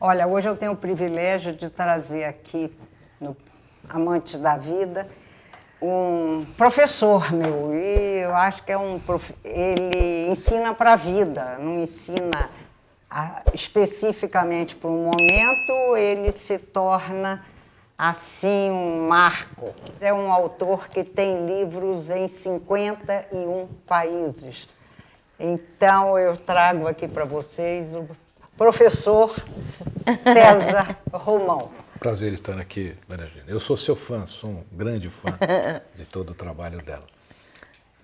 Olha, hoje eu tenho o privilégio de trazer aqui, no Amantes da Vida, um professor meu. E eu acho que ele ensina para a vida, não ensina especificamente para um momento, ele se torna, assim, um marco. É um autor que tem livros em 51 países. Então, eu trago aqui para vocês o professor César Romão. Prazer estar aqui, Maria Regina. Eu sou seu fã, sou um grande fã de todo o trabalho dela.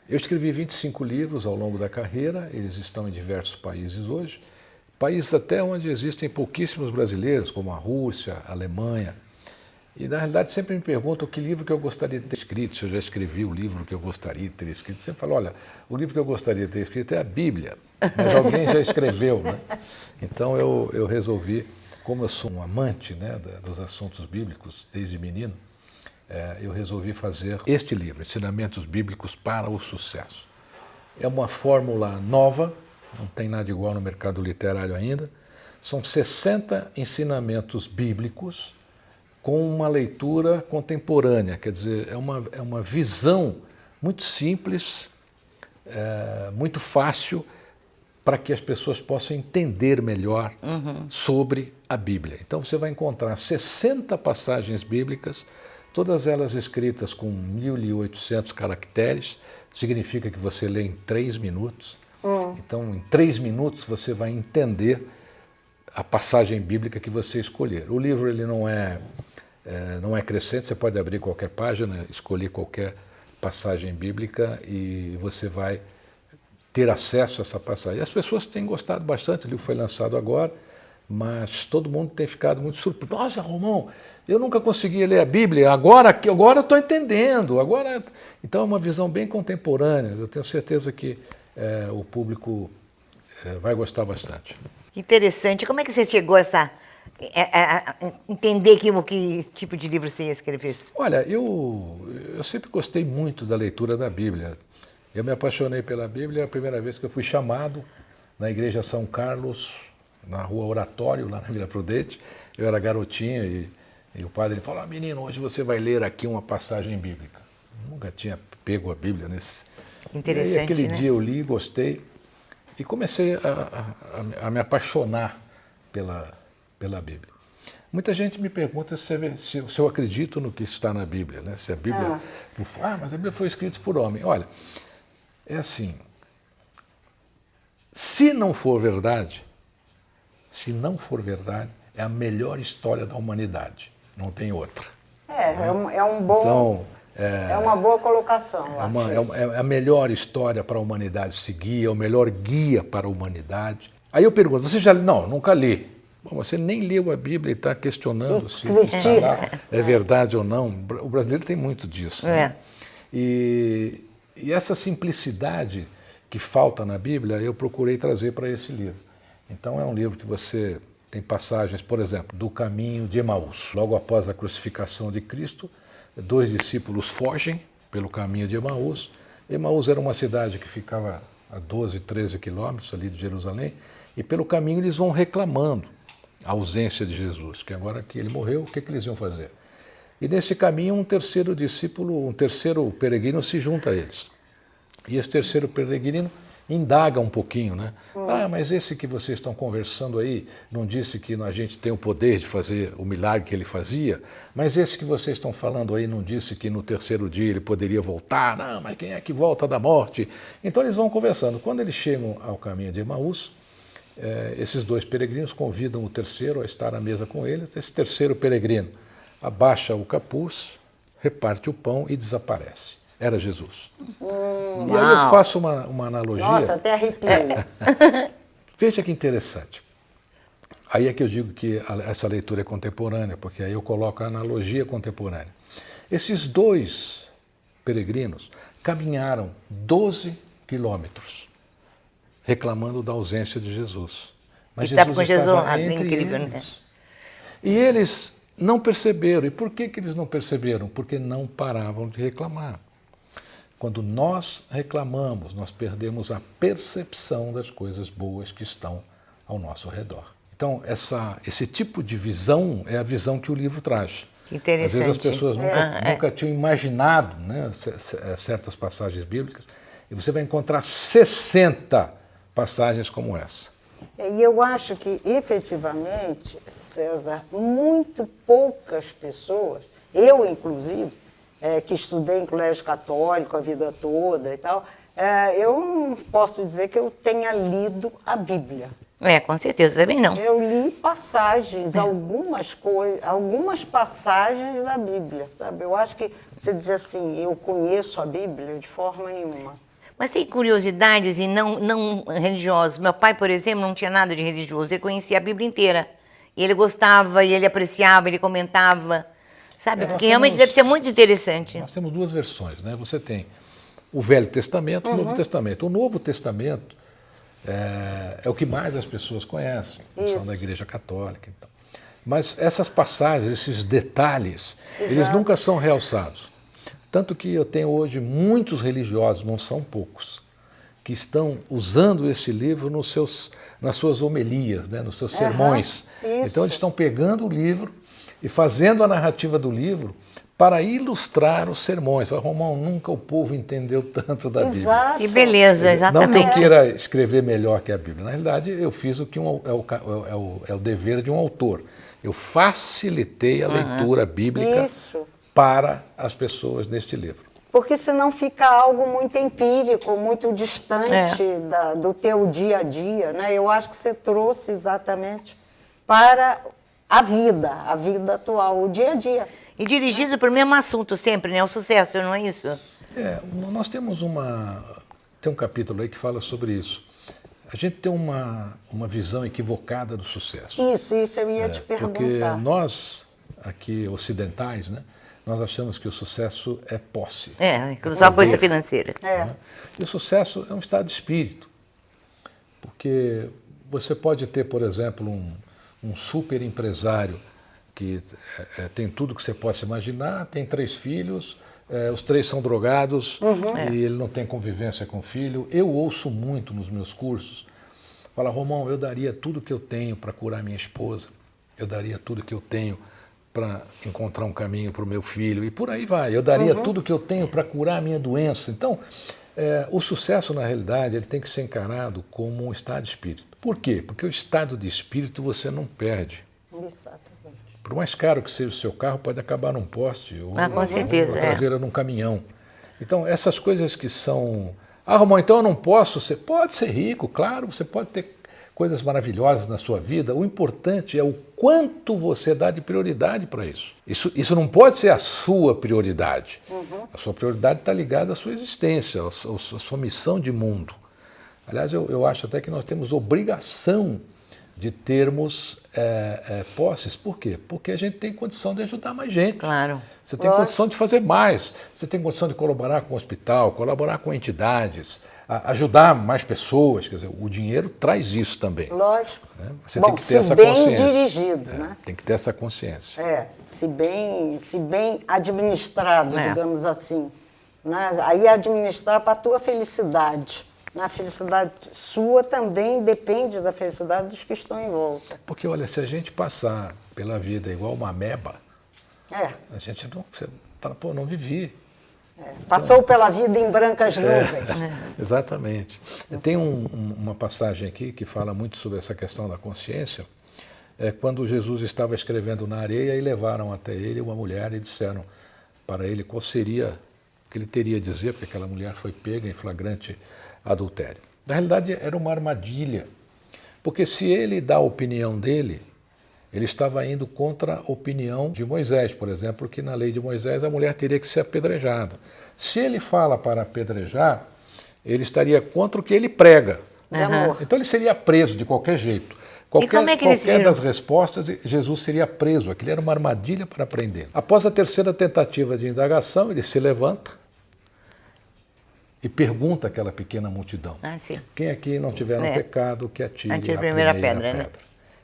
Eu escrevi 25 livros ao longo da carreira, eles estão em diversos países hoje, países até onde existem pouquíssimos brasileiros, como a Rússia, a Alemanha. E, na realidade, sempre me perguntam que livro que eu gostaria de ter escrito, se eu já escrevi o livro que eu gostaria de ter escrito. Sempre falo, olha, o livro que eu gostaria de ter escrito é a Bíblia, mas alguém já escreveu, né? Então, eu resolvi, como eu sou um amante, né, dos assuntos bíblicos desde menino, eu resolvi fazer este livro, Ensinamentos Bíblicos para o Sucesso. É uma fórmula nova, não tem nada igual no mercado literário ainda. São 60 ensinamentos bíblicos com uma leitura contemporânea, quer dizer, é uma visão muito simples, muito fácil, para que as pessoas possam entender melhor sobre a Bíblia. Então você vai encontrar 60 passagens bíblicas, todas elas escritas com 1.800 caracteres, significa que você lê em 3 minutos. Então, em 3 minutos você vai entender a passagem bíblica que você escolher. O livro ele não é crescente, você pode abrir qualquer página, escolher qualquer passagem bíblica e você vai ter acesso a essa passagem. As pessoas têm gostado bastante, o livro foi lançado agora, mas todo mundo tem ficado muito surpreso. Nossa, Romão, eu nunca conseguia ler a Bíblia, agora eu estou entendendo. Então é uma visão bem contemporânea, eu tenho certeza que o público vai gostar bastante. Interessante. Como é que você chegou a entender que tipo de livro você ia escrever? Olha, eu sempre gostei muito da leitura da Bíblia. Eu me apaixonei pela Bíblia a primeira vez que eu fui chamado na Igreja São Carlos, na Rua Oratório, lá na Vila Prudente. Eu era garotinho e o padre falou, menino, hoje você vai ler aqui uma passagem bíblica. Eu nunca tinha pego a Bíblia nesse... Interessante, e aí, aquele né? dia eu li, gostei e comecei a me apaixonar pela Bíblia. Muita gente me pergunta se eu acredito no que está na Bíblia, né? Se a Bíblia... mas a Bíblia foi escrita por homem. Olha, é assim, se não for verdade, é a melhor história da humanidade, não tem outra. É uma boa colocação. É a melhor história para a humanidade seguir, é o melhor guia para a humanidade. Aí eu pergunto, você já... Não, nunca li. Bom, você nem leu a Bíblia e está questionando se está lá é verdade ou não. O brasileiro tem muito disso. Né? E essa simplicidade que falta na Bíblia, eu procurei trazer para esse livro. Então é um livro que você tem passagens, por exemplo, do caminho de Emaús. Logo após a crucificação de Cristo, 2 discípulos fogem pelo caminho de Emaús. Emaús era uma cidade que ficava a 12, 13 quilômetros ali de Jerusalém, e pelo caminho eles vão reclamando a ausência de Jesus, que agora que ele morreu, o que eles iam fazer? E nesse caminho um terceiro discípulo, um terceiro peregrino se junta a eles. E esse terceiro peregrino indaga um pouquinho, né? Mas esse que vocês estão conversando aí não disse que a gente tem o poder de fazer o milagre que ele fazia? Mas esse que vocês estão falando aí não disse que no terceiro dia ele poderia voltar? Não, mas quem é que volta da morte? Então eles vão conversando. Quando eles chegam ao caminho de Emaús, esses 2 peregrinos convidam o terceiro a estar à mesa com eles. Esse terceiro peregrino abaixa o capuz, reparte o pão e desaparece. Era Jesus. E aí eu faço uma analogia. Nossa, até arrepio. Veja que interessante. Aí é que eu digo que essa leitura é contemporânea, porque aí eu coloco a analogia contemporânea. Esses 2 peregrinos caminharam 12 quilômetros reclamando da ausência de Jesus. Mas Jesus com Jesus estava lá, entre incrível, eles. né? E eles não perceberam. E por que eles não perceberam? Porque não paravam de reclamar. Quando nós reclamamos, nós perdemos a percepção das coisas boas que estão ao nosso redor. Então, Então, esse tipo de visão é a visão que o livro traz. Que interessante. Às vezes as pessoas nunca tinham imaginado, né, certas passagens bíblicas, e você vai encontrar 60 passagens como essa. E eu acho que, efetivamente, César, muito poucas pessoas, eu inclusive, que estudei em colégio católico a vida toda e tal, eu não posso dizer que eu tenha lido a Bíblia. Com certeza, também não. Eu li passagens, algumas passagens da Bíblia, sabe? Eu acho que você dizer assim, eu conheço a Bíblia, de forma nenhuma. Mas tem curiosidades e não religiosos. Meu pai, por exemplo, não tinha nada de religioso, ele conhecia a Bíblia inteira. E ele gostava, e ele apreciava, ele comentava, sabe? Porque realmente deve ser muito interessante. Nós temos duas versões, né? Você tem o Velho Testamento e o Novo Testamento. O Novo Testamento é o que mais as pessoas conhecem, são da Igreja Católica. Então. Mas essas passagens, esses detalhes, eles nunca são realçados. Tanto que eu tenho hoje muitos religiosos, não são poucos, que estão usando esse livro nas suas homilias, né, nos seus sermões. Então eles estão pegando o livro e fazendo a narrativa do livro para ilustrar os sermões. Romão, nunca o povo entendeu tanto da Bíblia. Exato. Que beleza, exatamente. Não que eu queira escrever melhor que a Bíblia. Na realidade, eu fiz o que é o dever de um autor. Eu facilitei a leitura bíblica para as pessoas neste livro. Porque senão fica algo muito empírico, muito distante do teu dia a dia, né? Eu acho que você trouxe exatamente para a vida atual, o dia a dia. E dirigido para o mesmo assunto sempre, né? O sucesso, não é isso? Nós temos tem um capítulo aí que fala sobre isso. A gente tem uma visão equivocada do sucesso. Isso eu ia te perguntar. Porque nós, aqui ocidentais, né, nós achamos que o sucesso é posse. Só coisa financeira. E o sucesso é um estado de espírito. Porque você pode ter, por exemplo, um super empresário que tem tudo que você possa imaginar, tem 3 filhos, os 3 são drogados e ele não tem convivência com o filho. Eu ouço muito nos meus cursos, fala, Romão, eu daria tudo que eu tenho para curar minha esposa, eu daria tudo que eu tenho para encontrar um caminho para o meu filho, e por aí vai, eu daria tudo que eu tenho para curar a minha doença. Então, o sucesso, na realidade, ele tem que ser encarado como um estado de espírito. Por quê? Porque o estado de espírito você não perde. Exatamente. Por mais caro que seja o seu carro, pode acabar num poste ou com certeza, na traseira num caminhão. Então, essas coisas que são... Romão, então eu não posso ser... Pode ser rico, claro, você pode ter coisas maravilhosas na sua vida. O importante é o quanto você dá de prioridade para isso. Isso não pode ser a sua prioridade. A sua prioridade está ligada à sua existência, à sua missão de mundo. Aliás, eu acho até que nós temos obrigação de termos posses. Por quê? Porque a gente tem condição de ajudar mais gente. Claro. Você tem condição de fazer mais. Você tem condição de colaborar com o hospital, colaborar com entidades, ajudar mais pessoas. Quer dizer, o dinheiro traz isso também. Lógico. Né? Você tem que ter essa bem consciência. dirigido, né? Tem que ter essa consciência. Se bem administrado, digamos assim. Né? Aí administrar para a tua felicidade. A felicidade sua também depende da felicidade dos que estão em volta. Porque, olha, se a gente passar pela vida igual uma ameba, a gente não fala, não vivi. Passou pela vida em brancas nuvens. Exatamente. Tem uma passagem aqui que fala muito sobre essa questão da consciência. Quando Jesus estava escrevendo na areia e levaram até ele uma mulher e disseram para ele qual seria o que ele teria a dizer, porque aquela mulher foi pega em flagrante adultério. Na realidade, era uma armadilha, porque se ele dá a opinião dele, ele estava indo contra a opinião de Moisés, por exemplo, que na lei de Moisés a mulher teria que ser apedrejada. Se ele fala para apedrejar, ele estaria contra o que ele prega. Então ele seria preso de qualquer jeito. Qualquer das respostas, Jesus seria preso. Aquilo era uma armadilha para prender. Após a terceira tentativa de indagação, ele se levanta e pergunta àquela pequena multidão, quem aqui não tiver no pecado, que atire a primeira pedra. Né?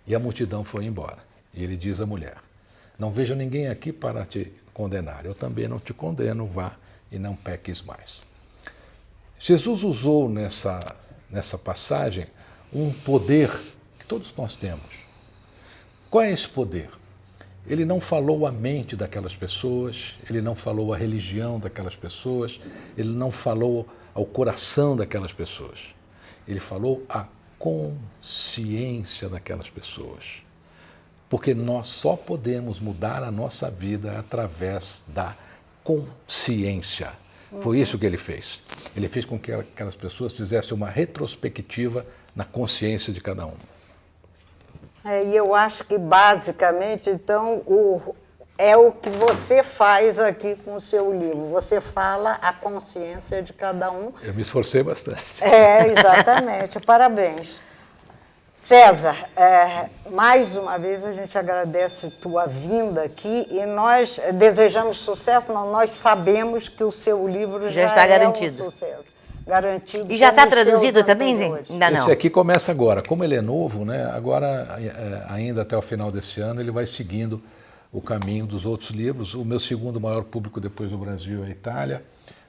E a multidão foi embora. E ele diz à mulher, não vejo ninguém aqui para te condenar, eu também não te condeno, vá e não peques mais. Jesus usou nessa passagem um poder que todos nós temos, Qual é esse poder? Ele não falou a mente daquelas pessoas, ele não falou a religião daquelas pessoas, ele não falou ao coração daquelas pessoas. Ele falou a consciência daquelas pessoas. Porque nós só podemos mudar a nossa vida através da consciência. Foi isso que ele fez. Ele fez com que aquelas pessoas fizessem uma retrospectiva na consciência de cada um. E eu acho que, basicamente, então, é o que você faz aqui com o seu livro. Você fala a consciência de cada um. Eu me esforcei bastante. Exatamente. Parabéns. César, mais uma vez a gente agradece tua vinda aqui e nós desejamos sucesso. Não, nós sabemos que o seu livro já está é garantido. Um sucesso. Garantido. E já está como os traduzido seus também? anteriores. Ainda não. Esse aqui começa agora. Como ele é novo, né? Agora, ainda até o final desse ano, ele vai seguindo o caminho dos outros livros. O meu segundo maior público depois do Brasil é a Itália.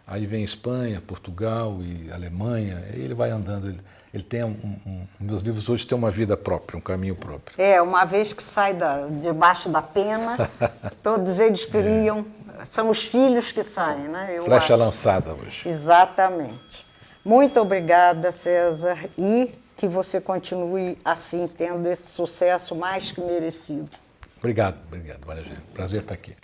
Aí vem Espanha, Portugal e Alemanha. Aí ele vai andando. Ele tem meus livros hoje têm uma vida própria, um caminho próprio. Uma vez que sai debaixo da pena, todos eles criam. São os filhos que saem, né? Flecha lançada hoje. Exatamente. Muito obrigada, César, e que você continue assim, tendo esse sucesso mais que merecido. Obrigado, Maria Eugênia. Prazer estar aqui.